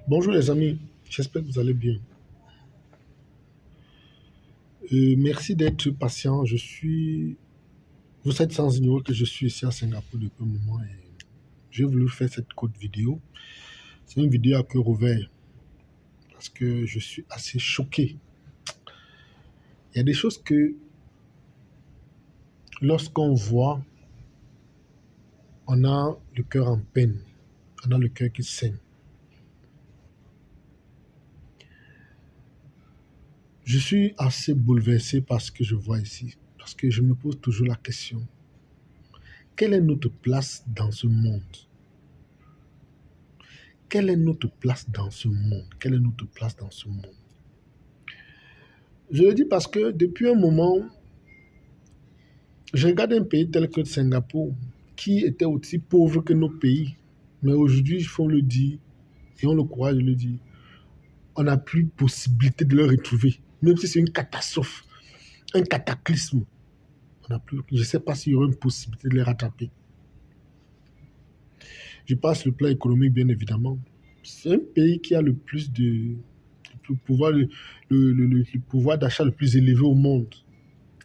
Bonjour les amis, j'espère que vous allez bien. Merci d'être patient. Vous êtes sans ignorer que je suis ici à Singapour depuis un moment et j'ai voulu faire cette courte vidéo. C'est une vidéo à cœur ouvert parce que je suis assez choqué. Il y a des choses que lorsqu'on voit, on a le cœur en peine, on a le cœur qui saigne. Je suis assez bouleversé par ce que je vois ici parce que je me pose toujours la question, quelle est notre place dans ce monde? Quelle est notre place dans ce monde? Quelle est notre place dans ce monde? Je le dis parce que depuis un moment, je regarde un pays tel que Singapour, qui était aussi pauvre que nos pays. Mais aujourd'hui, il faut le dire, et on le croit, je le dis, on n'a plus possibilité de le retrouver. Même si c'est une catastrophe, un cataclysme, on n'a plus, je ne sais pas s'il y aura une possibilité de les rattraper. Je passe le plan économique, bien évidemment. C'est un pays qui a le plus de pouvoir, le pouvoir d'achat le plus élevé au monde.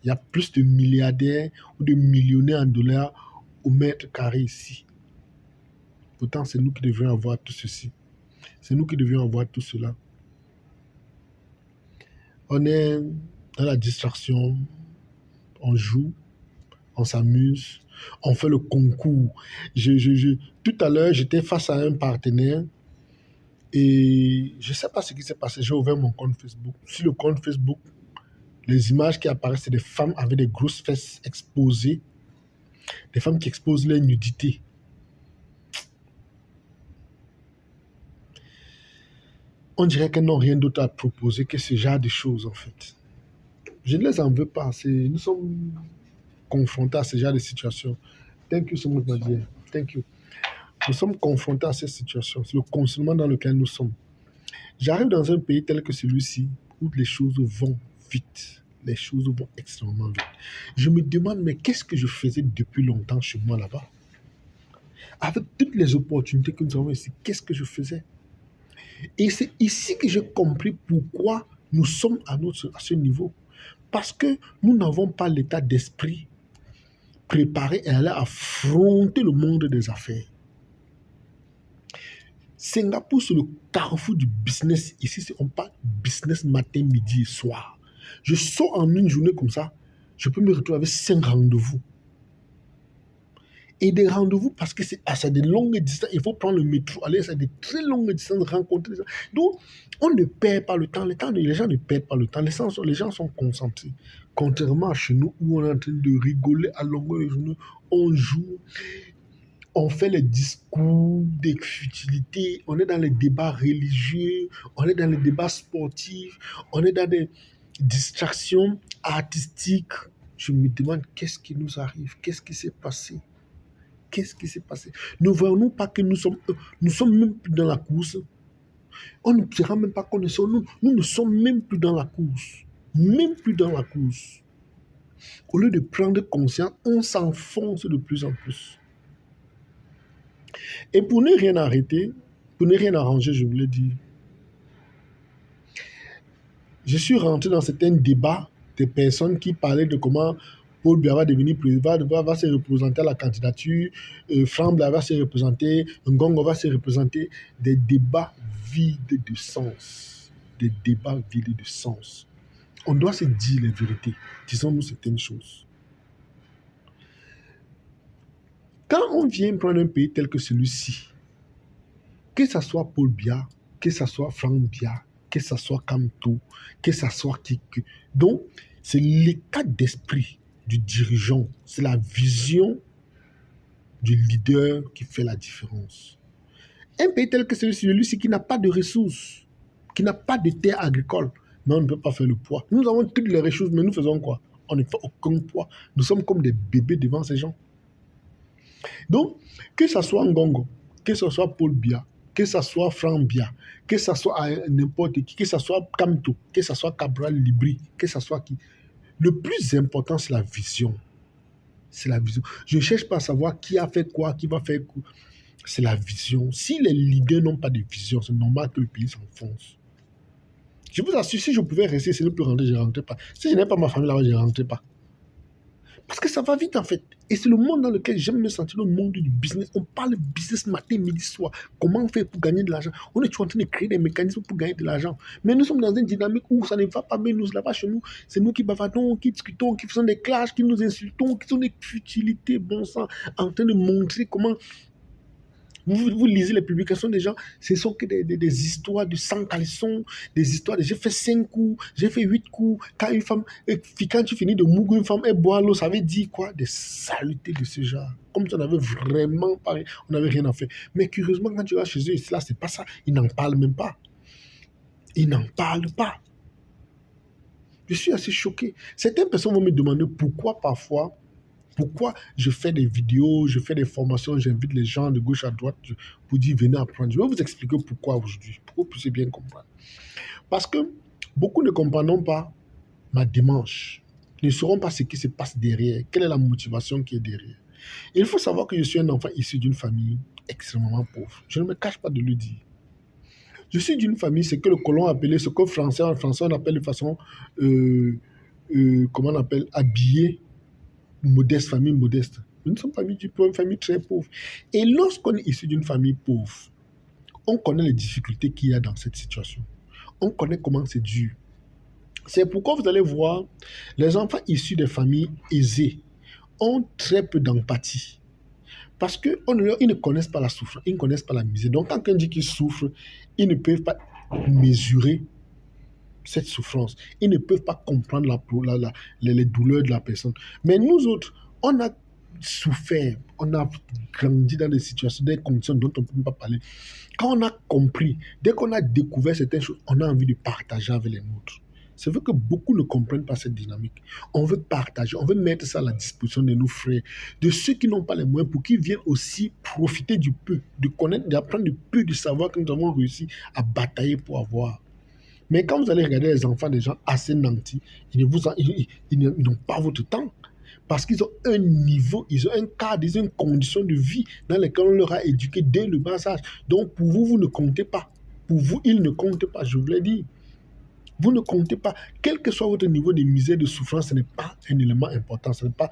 Il y a plus de milliardaires ou de millionnaires en dollars au mètre carré ici. Pourtant, c'est nous qui devrions avoir tout ceci. C'est nous qui devions avoir tout cela. On est dans la distraction, on joue, on s'amuse, on fait le concours. Tout à l'heure, j'étais face à un partenaire et je ne sais pas ce qui s'est passé. J'ai ouvert mon compte Facebook. Sur le compte Facebook, les images qui apparaissent, c'est des femmes avec des grosses fesses exposées, des femmes qui exposent leur nudité. On dirait qu'elles n'ont rien d'autre à proposer que ce genre de choses, en fait. Je ne les en veux pas. Nous sommes confrontés à ce genre de situation. Thank you so much, my dear. Thank you. Nous sommes confrontés à cette situation. C'est le confinement dans lequel nous sommes. J'arrive dans un pays tel que celui-ci où les choses vont vite. Les choses vont extrêmement vite. Je me demande, mais qu'est-ce que je faisais depuis longtemps chez moi là-bas? Avec toutes les opportunités que nous avons ici, qu'est-ce que je faisais? Et c'est ici que j'ai compris pourquoi nous sommes à ce niveau. Parce que nous n'avons pas l'état d'esprit préparé à aller affronter le monde des affaires. Singapour, c'est le carrefour du business. Ici, on parle business matin, midi et soir. Je sors en une journée comme ça, je peux me retrouver avec 5 rendez-vous. Et des rendez-vous parce que c'est à des longues distances. Il faut prendre le métro, aller à des très longues distances, rencontrer les gens. Donc, on ne perd pas le temps. Les gens ne perdent pas le temps. Les gens sont concentrés. Contrairement à chez nous où on est en train de rigoler à longueur de journée, on joue, on fait les discours des futilités, on est dans les débats religieux, on est dans les débats sportifs, on est dans des distractions artistiques. Je me demande qu'est-ce qui nous arrive, qu'est-ce qui s'est passé. Qu'est-ce qui s'est passé? Ne voyons-nous pas que nous sommes même plus dans la course? On ne se rend même pas compte de ça. Nous ne sommes même plus dans la course. Même plus dans la course. Au lieu de prendre conscience, on s'enfonce de plus en plus. Et pour ne rien arrêter, pour ne rien arranger, je voulais dire, je suis rentré dans certains débats des personnes qui parlaient de comment Paul Biya va devenir président, va se représenter à la candidature, Franck Biya va se représenter, Ngongo va se représenter, des débats vides de sens. Des débats vides de sens. On doit se dire les vérités. Disons-nous certaines choses. Quand on vient prendre un pays tel que celui-ci, que ce soit Paul Biya, que ce soit Franck Biya, que ce soit Kamto, que ce soit Kiki. Donc, c'est l'état d'esprit du dirigeant, c'est la vision du leader qui fait la différence. Un pays tel que celui-ci qui n'a pas de ressources, qui n'a pas de terre agricole, mais on ne peut pas faire le poids. Nous avons toutes les ressources, mais nous faisons quoi? On ne fait aucun poids. Nous sommes comme des bébés devant ces gens. Donc, que ce soit Ngongo, que ce soit Paul Biya, que ce soit Franck Biya, que ce soit n'importe qui, que ce soit Kamto, que ce soit Cabral Libri, que ce soit qui. Le plus important, c'est la vision. C'est la vision. Je ne cherche pas à savoir qui a fait quoi, qui va faire quoi. c'est la vision. Si les leaders n'ont pas de vision, c'est normal que le pays s'enfonce. Je vous assure, si je pouvais rester, c'est ne plus rentrer, je ne rentrais pas. Si je n'avais pas ma famille là-bas, je ne rentrais pas. Parce que ça va vite en fait. Et c'est le monde dans lequel j'aime me sentir, le monde du business. On parle de business matin, midi, soir. Comment faire pour gagner de l'argent? On est toujours en train de créer des mécanismes pour gagner de l'argent. Mais nous sommes dans une dynamique où ça ne va pas bien. Nous, là-bas chez nous, c'est nous qui bavardons, qui discutons, qui faisons des clashs, qui nous insultons, qui sont des futilités, bon sang, en train de montrer comment. Vous lisez les publications des gens, ce sont que des histoires de 100 caleçons, des histoires de j'ai fait 5 coups, j'ai fait 8 coups. Quand tu finis de mourir une femme, elle boit l'eau, ça veut dire quoi? Des saletés de ce genre. Comme si on avait vraiment pas, on n'avait rien à faire. Mais curieusement, quand tu vas chez eux, là, c'est pas ça. Ils n'en parlent même pas. Ils n'en parlent pas. Je suis assez choqué. Certaines personnes vont me demander pourquoi je fais des vidéos, je fais des formations, j'invite les gens de gauche à droite pour dire venez apprendre. Je vais vous expliquer pourquoi aujourd'hui, pour que vous puissiez bien comprendre. Parce que beaucoup ne comprendront pas ma démarche, ne sauront pas ce qui se passe derrière, quelle est la motivation qui est derrière. Il faut savoir que je suis un enfant issu d'une famille extrêmement pauvre. Je ne me cache pas de le dire. Je suis d'une famille, ce que le colon appelait, ce qu'en français on appelle de façon, comment on appelle, habillée, modeste, famille modeste. Nous sommes une famille très pauvre. Et lorsqu'on est issu d'une famille pauvre, on connaît les difficultés qu'il y a dans cette situation. On connaît comment c'est dur. C'est pourquoi vous allez voir, les enfants issus des familles aisées ont très peu d'empathie. Parce qu'ils ne connaissent pas la souffrance, ils ne connaissent pas la misère. Donc quand quelqu'un dit qu'il souffre, ils ne peuvent pas mesurer cette souffrance. Ils ne peuvent pas comprendre les douleurs de la personne. Mais nous autres, on a souffert, on a grandi dans des situations, des conditions dont on ne peut pas parler. Quand on a compris, dès qu'on a découvert certaines choses, on a envie de partager avec les nôtres. C'est vrai que beaucoup ne comprennent pas cette dynamique. On veut partager, on veut mettre ça à la disposition de nos frères, de ceux qui n'ont pas les moyens, pour qu'ils viennent aussi profiter du peu, de connaître, d'apprendre du peu du savoir que nous avons réussi à batailler pour avoir. Mais quand vous allez regarder les enfants des gens assez nantis, ils n'ont pas votre temps. Parce qu'ils ont un niveau, ils ont un cadre, ils ont une condition de vie dans laquelle on leur a éduqué dès le bas âge. Donc pour vous, vous ne comptez pas. Pour vous, ils ne comptent pas, je vous l'ai dit. Vous ne comptez pas. Quel que soit votre niveau de misère, de souffrance, ce n'est pas un élément important, ce n'est pas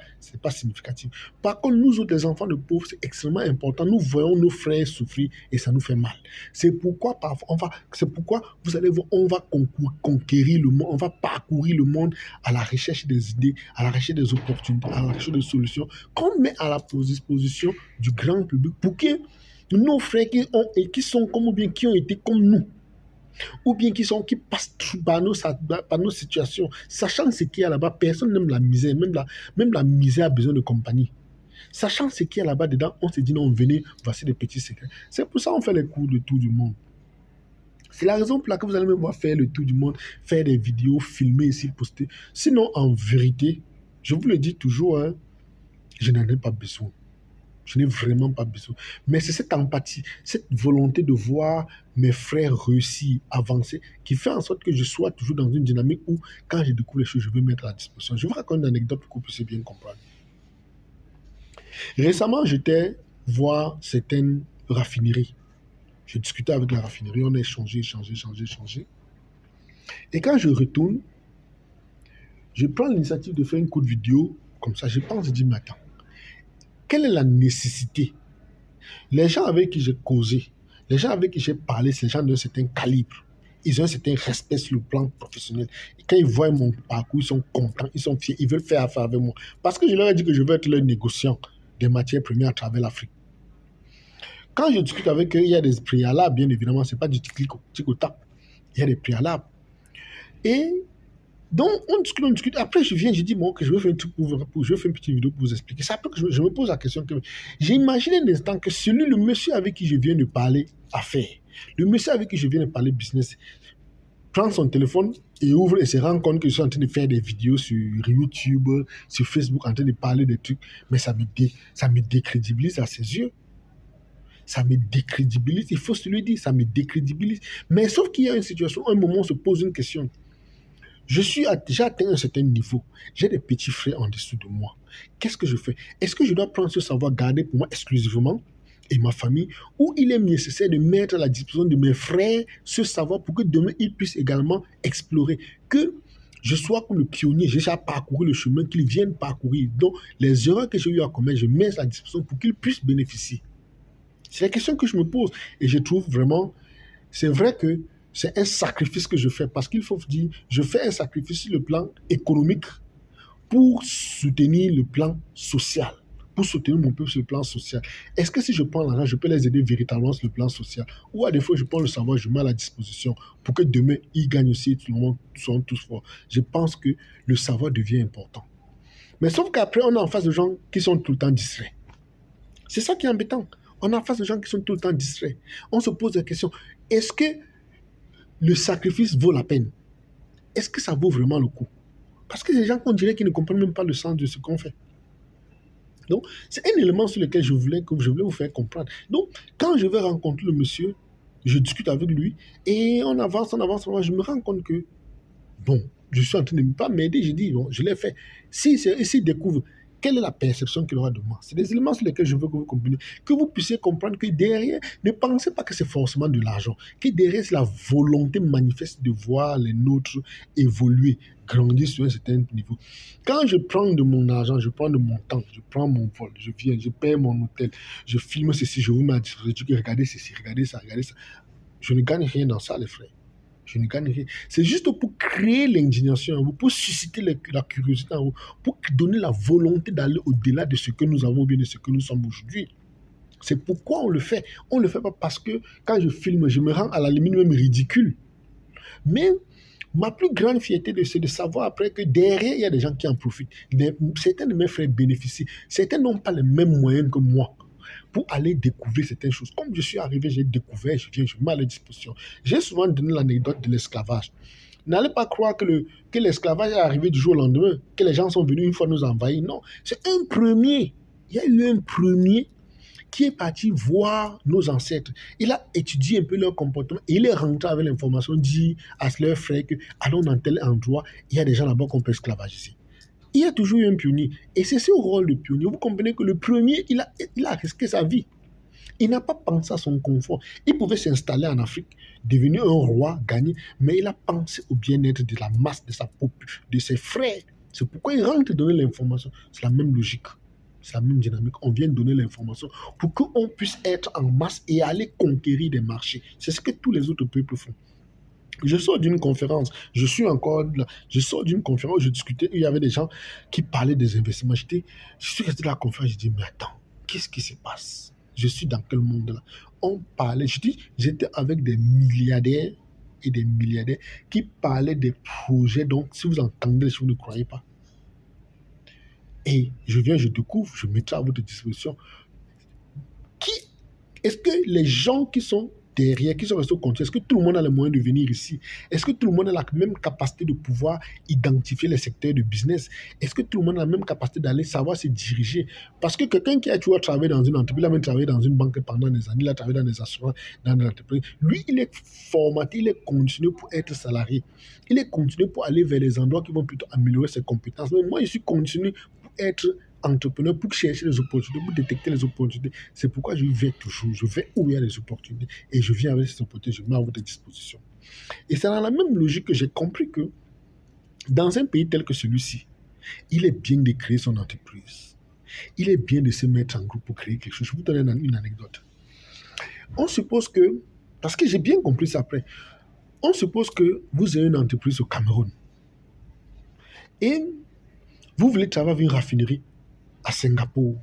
significatif. Par contre, nous autres, les enfants de pauvres, c'est extrêmement important. Nous voyons nos frères souffrir et ça nous fait mal. C'est pourquoi vous allez voir, on va conquérir le monde, on va parcourir le monde à la recherche des idées, à la recherche des opportunités, à la recherche des solutions, qu'on met à la disposition du grand public pour que nos frères qui ont été comme nous, ou bien qui passent par nos situations, sachant ce qu'il y a là-bas, personne n'aime la misère, même la misère a besoin de compagnie. Sachant ce qu'il y a là-bas dedans, on se dit non, venez, voici des petits secrets. C'est pour ça qu'on fait les cours de tour du monde. C'est la raison pour laquelle vous allez me voir faire le tour du monde, faire des vidéos, filmer ici, poster. Sinon, en vérité, je vous le dis toujours, hein, je n'en ai pas besoin. Je n'ai vraiment pas besoin. Mais c'est cette empathie, cette volonté de voir mes frères réussir, avancer, qui fait en sorte que je sois toujours dans une dynamique où, quand je découvre les choses, je veux mettre à la disposition. Je vous raconte une anecdote pour que vous puissiez bien comprendre. Récemment, j'étais voir certaines raffineries. Je discutais avec la raffinerie, on a échangé. Et quand je retourne, je prends l'initiative de faire une courte vidéo, comme ça, je pense, je dis, mais attends, quelle est la nécessité? Les gens avec qui j'ai causé, les gens avec qui j'ai parlé, c'est des gens d'un certain calibre. Ils ont un certain respect sur le plan professionnel. Et quand ils voient mon parcours, ils sont contents, ils sont fiers, ils veulent faire affaire avec moi. Parce que je leur ai dit que je veux être leur négociant des matières premières à travers l'Afrique. Quand je discute avec eux, il y a des préalables, bien évidemment, ce n'est pas du tic-au-tac. Il y a des préalables. Et donc, on discute. Après, je viens, je dis, bon, que je vais faire je vais faire une petite vidéo pour vous expliquer. C'est après que je me pose la question. J'ai imaginé un instant que le monsieur avec qui je viens de parler affaires, le monsieur avec qui je viens de parler business, prend son téléphone et ouvre et se rend compte que je suis en train de faire des vidéos sur YouTube, sur Facebook, en train de parler des trucs. Mais ça me décrédibilise à ses yeux. Ça me décrédibilise. Il faut se le dire, ça me décrédibilise. Mais sauf qu'il y a une situation, un moment, on se pose une question. J'ai atteint un certain niveau. J'ai des petits frères en dessous de moi. Qu'est-ce que je fais? Est-ce que je dois prendre ce savoir, garder pour moi exclusivement? et ma famille, où il est nécessaire de mettre à la disposition de mes frères ce savoir pour que demain ils puissent également explorer. Que je sois comme le pionnier, j'ai déjà parcouru le chemin qu'ils viennent parcourir. Donc, les erreurs que j'ai eu à commettre, je mets à la disposition pour qu'ils puissent bénéficier. C'est la question que je me pose. Et je trouve vraiment, c'est vrai que c'est un sacrifice que je fais parce qu'il faut dire, je fais un sacrifice sur le plan économique pour soutenir le plan social, pour soutenir mon peuple sur le plan social. Est-ce que si je prends l'argent, je peux les aider véritablement sur le plan social? Ou à défaut, je prends le savoir, je mets à la disposition pour que demain, ils gagnent aussi, tout le monde soit tous forts. Je pense que le savoir devient important. Mais sauf qu'après, on est en face de gens qui sont tout le temps distraits. C'est ça qui est embêtant. On est en face de gens qui sont tout le temps distraits. On se pose la question, est-ce que le sacrifice vaut la peine? Est-ce que ça vaut vraiment le coup? Parce que les gens, on dirait qu'ils ne comprennent même pas le sens de ce qu'on fait. Donc, c'est un élément sur lequel je voulais vous faire comprendre. Donc, quand je vais rencontrer le monsieur, je discute avec lui et on avance, je me rends compte que, bon, je suis en train de ne pas m'aider, je dis, bon, je l'ai fait. S'il découvre quelle est la perception qu'il aura de moi, c'est des éléments sur lesquels je veux que vous compreniez, que vous puissiez comprendre que derrière, ne pensez pas que c'est forcément de l'argent, que derrière, c'est la volonté manifeste de voir les nôtres évoluer, grandir sur un certain niveau. Quand je prends de mon argent, je prends de mon temps, je prends mon vol, je viens, je paie mon hôtel, je filme ceci, je vous mets à disposition, regardez ceci, regardez ça, je ne gagne rien dans ça, les frères. Je ne gagne rien. C'est juste pour créer l'indignation en vous, pour susciter la curiosité en vous, pour donner la volonté d'aller au-delà de ce que nous avons bien, de ce que nous sommes aujourd'hui. C'est pourquoi on le fait. On ne le fait pas parce que quand je filme, je me rends à la limite même ridicule. Mais ma plus grande fierté, c'est de savoir après que derrière, il y a des gens qui en profitent. Certains de mes frères bénéficient. Certains n'ont pas les mêmes moyens que moi pour aller découvrir certaines choses. Comme je suis arrivé, j'ai découvert, je viens, je mets à la disposition. J'ai souvent donné l'anecdote de l'esclavage. N'allez pas croire que l'esclavage est arrivé du jour au lendemain, que les gens sont venus une fois nous envahir. Non, c'est un premier. Il y a eu un premier qui est parti voir nos ancêtres. Il a étudié un peu leur comportement et il est rentré avec l'information, dit à leurs frères que allons dans tel endroit, il y a des gens là-bas qu'on peut esclavagiser. Il y a toujours eu un pionnier. Et c'est ce rôle de pionnier. Vous comprenez que le premier, il a risqué sa vie. Il n'a pas pensé à son confort. Il pouvait s'installer en Afrique, devenir un roi, gagner, mais il a pensé au bien-être de la masse, de sa population, de ses frères. C'est pourquoi il rentre donner l'information. C'est la même logique. C'est la même dynamique. On vient donner l'information pour qu'on puisse être en masse et aller conquérir des marchés. C'est ce que tous les autres peuples font. Je sors d'une conférence, je sors d'une conférence où je discutais, il y avait des gens qui parlaient des investissements. Je suis resté dans la conférence, je dis, mais attends, qu'est-ce qui se passe? Je suis dans quel monde là? On parlait, j'étais avec des milliardaires et des milliardaires qui parlaient des projets, donc si vous entendez, si vous ne croyez pas. Et je viens, je découvre, je mettrai à votre disposition. Est-ce que les gens qui sont derrière, qui sont restés au compte, est-ce que tout le monde a les moyens de venir ici? Est-ce que tout le monde a la même capacité de pouvoir identifier les secteurs de business? Est-ce que tout le monde a la même capacité d'aller savoir se diriger? Parce que quelqu'un qui a toujours travaillé dans une entreprise, il a même travaillé dans une banque pendant des années, il a travaillé dans des assurances, dans des entreprises. Lui, il est formaté, il est conditionné pour être salarié. Il est conditionné pour aller vers les endroits qui vont plutôt améliorer ses compétences. Mais moi, je suis conditionné pour être entrepreneur, pour chercher les opportunités, pour détecter les opportunités. C'est pourquoi je vais toujours, je vais où il y a les opportunités et je viens avec ces opportunités, je mets à votre disposition. Et c'est dans la même logique que j'ai compris que dans un pays tel que celui-ci, il est bien de créer son entreprise. Il est bien de se mettre en groupe pour créer quelque chose. Je vous donne une anecdote. On suppose que, parce que j'ai bien compris ça après, on suppose que vous avez une entreprise au Cameroun et vous voulez travailler avec une raffinerie à Singapour.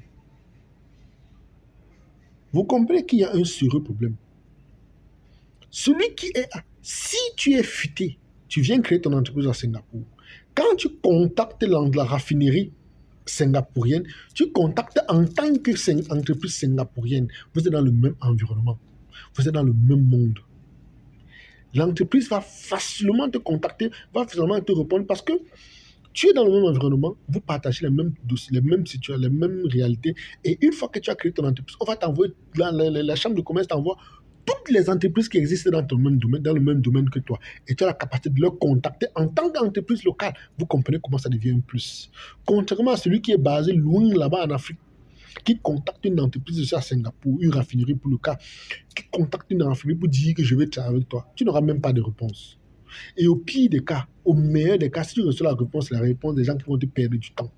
Vous comprenez qu'il y a un sérieux problème. Celui qui est... Si tu es futé, tu viens créer ton entreprise à Singapour. Quand tu contactes la raffinerie singapourienne, tu contactes en tant qu'entreprise singapourienne. Vous êtes dans le même environnement. Vous êtes dans le même monde. L'entreprise va facilement te contacter, va facilement te répondre parce que tu es dans le même environnement, vous partagez les mêmes dossiers, les mêmes situations, les mêmes réalités. Et une fois que tu as créé ton entreprise, on va t'envoyer, la chambre de commerce t'envoie toutes les entreprises qui existent dans le même domaine que toi. Et tu as la capacité de leur contacter en tant qu'entreprise locale. Vous comprenez comment ça devient un plus. Contrairement à celui qui est basé loin là-bas en Afrique, qui contacte une entreprise ici à Singapour, une raffinerie pour le cas, qui contacte une raffinerie pour dire que je vais travailler avec toi, tu n'auras même pas de réponse. Et au pire des cas, au meilleur des cas, si tu reçois la réponse des gens qui vont te perdre du temps.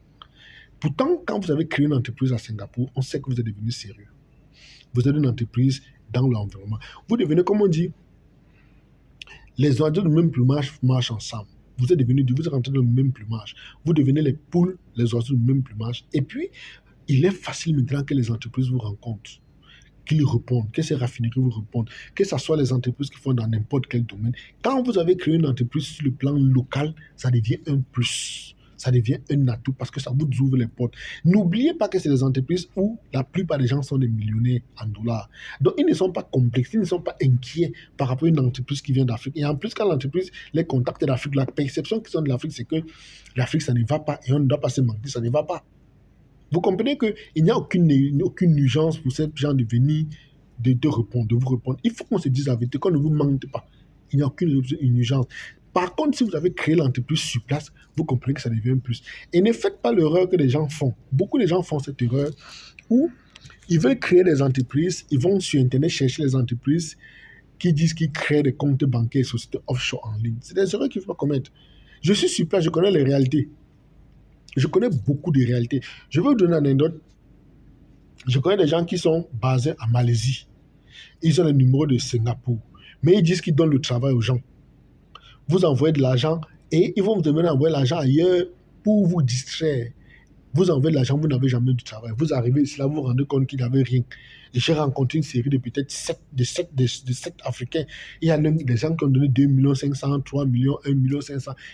Pourtant, quand vous avez créé une entreprise à Singapour, on sait que vous êtes devenu sérieux. Vous êtes une entreprise dans l'environnement. Vous devenez, comme on dit, les oiseaux de même plumage marchent ensemble. Vous êtes rentré dans le même plumage. Vous devenez les poules, les oiseaux de même plumage. Et puis, il est facile maintenant que les entreprises vous rencontrent, qu'ils répondent, que ces raffineries vous répondent, que ce soit les entreprises qui font dans n'importe quel domaine. Quand vous avez créé une entreprise sur le plan local, ça devient un plus. Ça devient un atout parce que ça vous ouvre les portes. N'oubliez pas que c'est des entreprises où la plupart des gens sont des millionnaires en dollars. Donc, ils ne sont pas complexes, ils ne sont pas inquiets par rapport à une entreprise qui vient d'Afrique. Et en plus, quand l'entreprise les contacte d'Afrique, la perception qu'ils ont de l'Afrique, c'est que l'Afrique, ça ne va pas et on ne doit pas se mentir, ça ne va pas. Vous comprenez qu'il n'y a aucune urgence pour ces gens de venir de répondre, de vous répondre. Il faut qu'on se dise la vérité, qu'on ne vous mente pas. Il n'y a aucune urgence. Par contre, si vous avez créé l'entreprise sur place, vous comprenez que ça devient un plus. Et ne faites pas l'erreur que les gens font. Beaucoup de gens font cette erreur où ils veulent créer des entreprises, ils vont sur Internet chercher les entreprises qui disent qu'ils créent des comptes bancaires et sociétés offshore en ligne. C'est des erreurs qu'il ne faut pas commettre. Je suis sur place, je connais les réalités. Je connais beaucoup de réalités. Je vais vous donner une anecdote. Je connais des gens qui sont basés en Malaisie. Ils ont le numéro de Singapour. Mais ils disent qu'ils donnent le travail aux gens. Vous envoyez de l'argent et ils vont vous demander d'envoyer l'argent ailleurs pour vous distraire. Vous envoyez de l'argent, vous n'avez jamais du travail. Vous arrivez ici, là, vous vous rendez compte qu'il n'avait rien. Et j'ai rencontré une série de peut-être 7 Africains. Il y a des gens qui ont donné 2,5 millions, 3 millions, 1,5 million.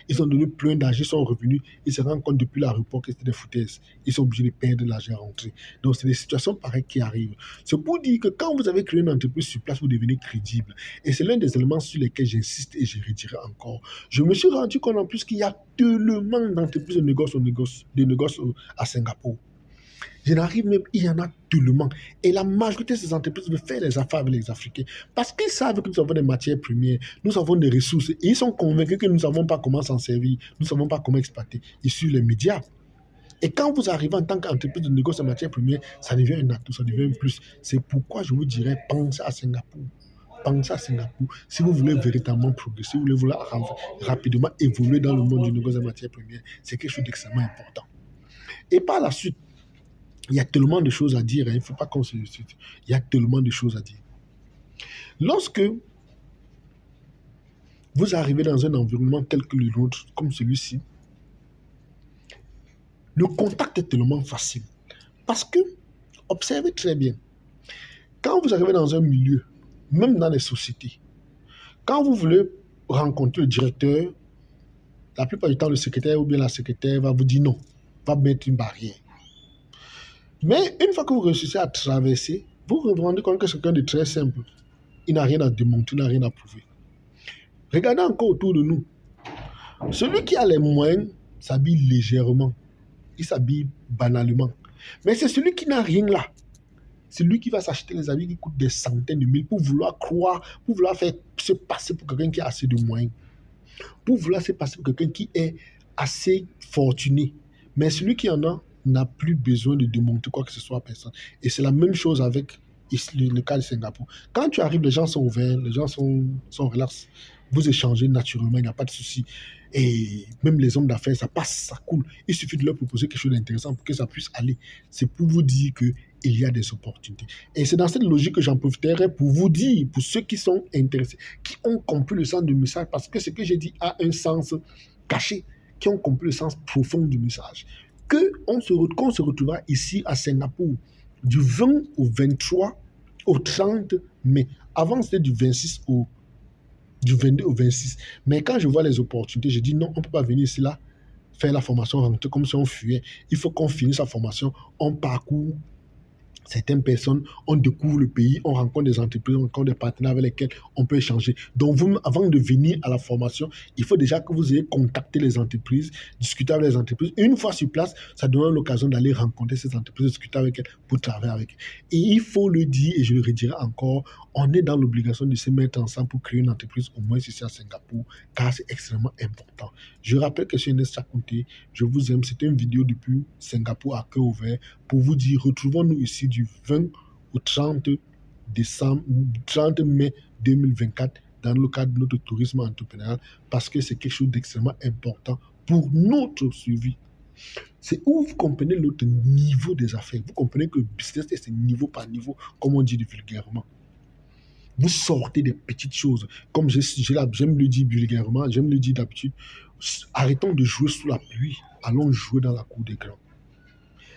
Ils ont donné plein d'argent, ils sont revenus. Ils se rendent compte depuis l'aéroport que c'était des foutaises. Ils sont obligés de perdre l'argent à rentrer. Donc, c'est des situations pareilles qui arrivent. C'est pour dire que quand vous avez créé une entreprise sur place, vous devenez crédible. Et c'est l'un des éléments sur lesquels j'insiste et je redirai encore. Je me suis rendu compte en plus qu'il y a tellement d'entreprises de négoces à Singapour. Je n'arrive même, il y en a tellement. Et la majorité de ces entreprises veulent faire des affaires avec les Africains parce qu'ils savent que nous avons des matières premières, nous avons des ressources et ils sont convaincus que nous ne savons pas comment s'en servir, nous ne savons pas comment exploiter. Ils suivent les médias. Et quand vous arrivez en tant qu'entreprise de négoce en matières premières, ça devient un atout, ça devient un plus. C'est pourquoi je vous dirais, pensez à Singapour. Pensez à Singapour. Si vous voulez véritablement progresser, si vous voulez rapidement évoluer dans le monde du négoce en matières premières, c'est quelque chose d'extrêmement important. Et par la suite, il y a tellement de choses à dire. Il ne faut pas qu'on se... Il y a tellement de choses à dire. Lorsque vous arrivez dans un environnement tel que le nôtre, comme celui-ci, le contact est tellement facile. Parce que, observez très bien, quand vous arrivez dans un milieu, même dans les sociétés, quand vous voulez rencontrer le directeur, la plupart du temps, le secrétaire ou bien la secrétaire va vous dire non, va mettre une barrière. Mais une fois que vous réussissez à traverser, vous vous rendez compte que c'est quelqu'un de très simple. Il n'a rien à démontrer, il n'a rien à prouver. Regardez encore autour de nous. Celui qui a les moyens s'habille légèrement. Il s'habille banalement. Mais c'est celui qui n'a rien là. C'est lui qui va s'acheter les habits qui coûtent des centaines de mille pour vouloir croire, pour vouloir faire se passer pour quelqu'un qui a assez de moyens. Pour vouloir se passer pour quelqu'un qui est assez fortuné. Mais celui qui en a n'a plus besoin de démontrer quoi que ce soit à personne. Et c'est la même chose avec le cas de Singapour. Quand tu arrives, les gens sont ouverts, les gens sont relax. Vous échangez naturellement, il n'y a pas de souci. Et même les hommes d'affaires, ça passe, ça coule. Il suffit de leur proposer quelque chose d'intéressant pour que ça puisse aller. C'est pour vous dire qu'il y a des opportunités. Et c'est dans cette logique que j'en profiterai pour vous dire, pour ceux qui sont intéressés, qui ont compris le sens du message, parce que ce que j'ai dit a un sens caché, qui ont compris le sens profond du message. Qu'on se retrouvera ici à Singapour du 20 au 23 au 30 mai. Avant, c'était du 22 au 26. Mais quand je vois les opportunités, je dis non, on ne peut pas venir ici là, faire la formation, rentrer comme si on fuyait. Il faut qu'on finisse la formation, on parcourt certaines personnes, on découvre le pays, on rencontre des entreprises, on rencontre des partenaires avec lesquels on peut échanger. Donc, vous, avant de venir à la formation, il faut déjà que vous ayez contacté les entreprises, discuter avec les entreprises. Et une fois sur place, ça donne l'occasion d'aller rencontrer ces entreprises, discuter avec elles, pour travailler avec elles. Et il faut le dire, et je le redirai encore, on est dans l'obligation de se mettre ensemble pour créer une entreprise, au moins ici à Singapour, car c'est extrêmement important. Je rappelle que je suis Ernest Chakounté, je vous aime, c'était une vidéo depuis Singapour à cœur ouvert, pour vous dire, retrouvons-nous ici du 20 au 30 mai 2024 dans le cadre de notre tourisme entrepreneurial parce que c'est quelque chose d'extrêmement important pour notre suivi. C'est où vous comprenez notre niveau des affaires. Vous comprenez que le business, c'est niveau par niveau, comme on dit vulgairement. Vous sortez des petites choses. Comme j'aime le dire vulgairement, j'aime le dire d'habitude, arrêtons de jouer sous la pluie. Allons jouer dans la cour des grands.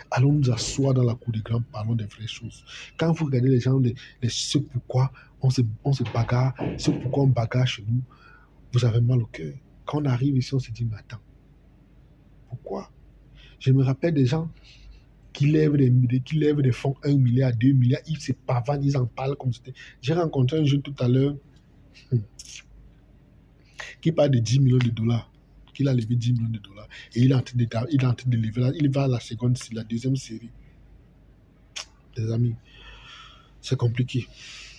Allons nous asseoir dans la cour des grands, parlons des vraies choses. Quand vous regardez les gens, ce pourquoi on se bagarre, ce pourquoi on bagarre chez nous, vous avez mal au cœur. Quand on arrive ici, on se dit, mais attends, pourquoi? Je me rappelle des gens qui lèvent des fonds 1 milliard, 2 milliards, ils se pavardent, ils en parlent comme c'était. J'ai rencontré un jeune tout à l'heure qui parle de 10 millions de dollars, qu'il a levé 10 millions de dollars, et il est en train de lever, il va à la deuxième série. Les amis, c'est compliqué.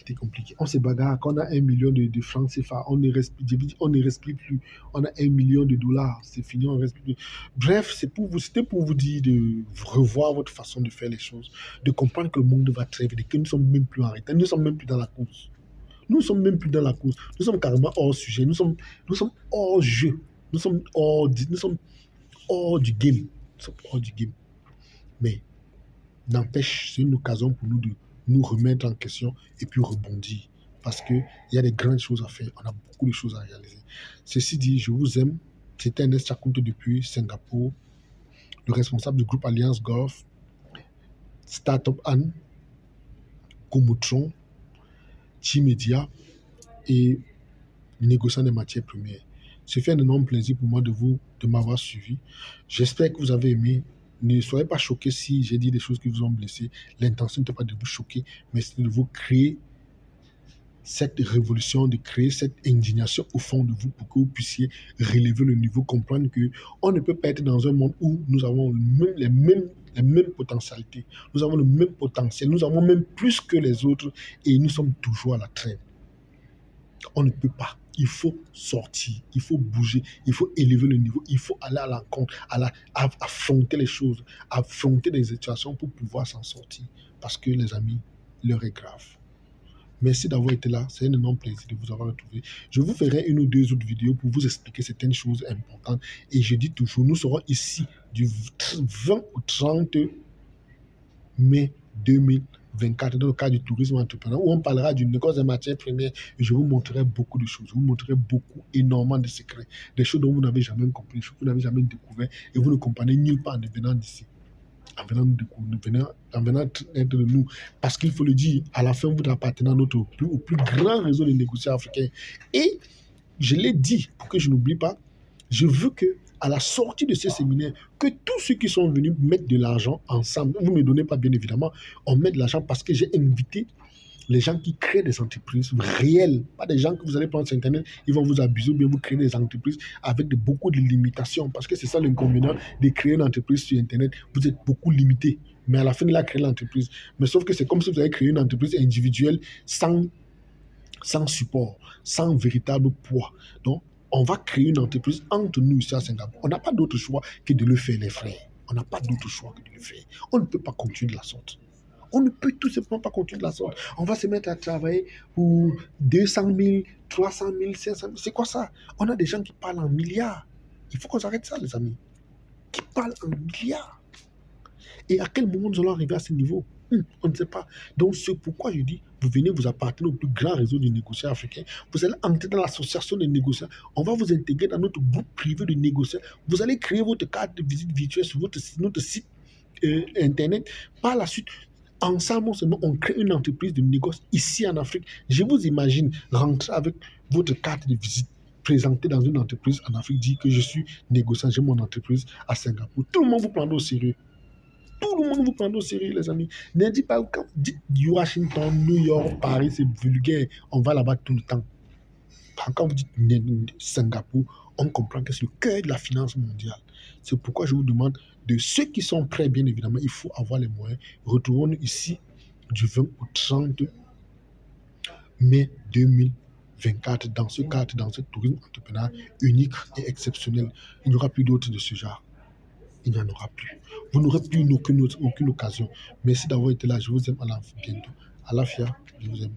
C'est compliqué. On se bagarre. Quand on a 1 million de francs CFA, on ne respire plus. On a 1 million de dollars. C'est fini, on ne respire plus. Bref, c'était pour vous dire de revoir votre façon de faire les choses, de comprendre que le monde va très vite et que nous ne sommes même plus en retard. Nous ne sommes même plus dans la course. Nous ne sommes même plus dans la course. Nous sommes carrément hors sujet. Nous sommes hors jeu. Nous sommes hors du game. Nous sommes hors du game. Mais n'empêche, c'est une occasion pour nous de nous remettre en question et puis rebondir. Parce qu'il y a des grandes choses à faire. On a beaucoup de choses à réaliser. Ceci dit, je vous aime. C'était Ernest Chakunte depuis Singapour, le responsable du groupe Alliance Golf, Startup Anne, Comotron, T-Media et négociant des matières premières. C'est fait un énorme plaisir pour moi de m'avoir suivi. J'espère que vous avez aimé. Ne soyez pas choqués si j'ai dit des choses qui vous ont blessé. L'intention n'était pas de vous choquer, mais c'était de vous créer cette révolution, de créer cette indignation au fond de vous pour que vous puissiez relever le niveau, comprendre qu'on ne peut pas être dans un monde où nous avons les mêmes potentialités. Nous avons le même potentiel, nous avons même plus que les autres et nous sommes toujours à la traîne. On ne peut pas. Il faut sortir, il faut bouger, il faut élever le niveau, il faut aller à l'encontre, affronter les choses, affronter les situations pour pouvoir s'en sortir. Parce que les amis, l'heure est grave. Merci d'avoir été là. C'est un énorme plaisir de vous avoir retrouvé. Je vous ferai une ou deux autres vidéos pour vous expliquer certaines choses importantes. Et je dis toujours, nous serons ici du 20 au 30 mai 2024 dans le cadre du tourisme entrepreneur où on parlera du négoce des matières premières et je vous montrerai beaucoup de choses. Je vous montrerai énormément de secrets, des choses dont vous n'avez jamais compris, des choses que vous n'avez jamais découvert et vous ne comprenez nulle part en venant d'ici. En venant être de nous. Parce qu'il faut le dire, à la fin, vous appartenez au plus grand réseau de négociants africains. Et je l'ai dit, pour que je n'oublie pas, je veux que à la sortie de ces séminaires, que tous ceux qui sont venus mettent de l'argent ensemble. Vous ne me donnez pas, bien évidemment, on met de l'argent parce que j'ai invité les gens qui créent des entreprises réelles, pas des gens que vous allez prendre sur Internet, ils vont vous abuser ou bien vous créer des entreprises avec beaucoup de limitations. Parce que c'est ça l'inconvénient de créer une entreprise sur Internet. Vous êtes beaucoup limité. Mais à la fin, il a créé l'entreprise. Mais sauf que c'est comme si vous avez créé une entreprise individuelle sans support, sans véritable poids. Donc, on va créer une entreprise entre nous ici à Singapour. On n'a pas d'autre choix que de le faire, les frères. On n'a pas d'autre choix que de le faire. On ne peut pas continuer de la sorte. On ne peut tout simplement pas continuer de la sorte. On va se mettre à travailler pour 200 000, 300 000, 500 000. C'est quoi ça? On a des gens qui parlent en milliards. Il faut qu'on arrête ça, les amis. Qui parlent en milliards. Et à quel moment nous allons arriver à ce niveau? On ne sait pas. Donc, c'est pourquoi je dis, vous venez vous appartenir au plus grand réseau de négociants africains. Vous allez entrer dans l'association des négociants. On va vous intégrer dans notre groupe privé de négociants. Vous allez créer votre carte de visite virtuelle sur notre site Internet. Par la suite, ensemble, on crée une entreprise de négoce ici en Afrique. Je vous imagine rentrer avec votre carte de visite, présenter dans une entreprise en Afrique, dire que je suis négociant, j'ai mon entreprise à Singapour. Tout le monde vous prendra au sérieux. Tout le monde vous prendra au sérieux, les amis. Ne dites pas, quand vous dites Washington, New York, Paris, c'est vulgaire. On va là-bas tout le temps. Quand vous dites Singapour, on comprend que c'est le cœur de la finance mondiale. C'est pourquoi je vous demande, de ceux qui sont prêts, bien évidemment, il faut avoir les moyens. Retrouvons-nous ici du 20 au 30 mai 2024 dans ce tourisme entrepreneur unique et exceptionnel. Il n'y aura plus d'autres de ce genre. il n'y en aura plus. Vous n'aurez plus aucune occasion. Merci d'avoir été là. Je vous aime. À la bientôt. À la FIA, je vous aime.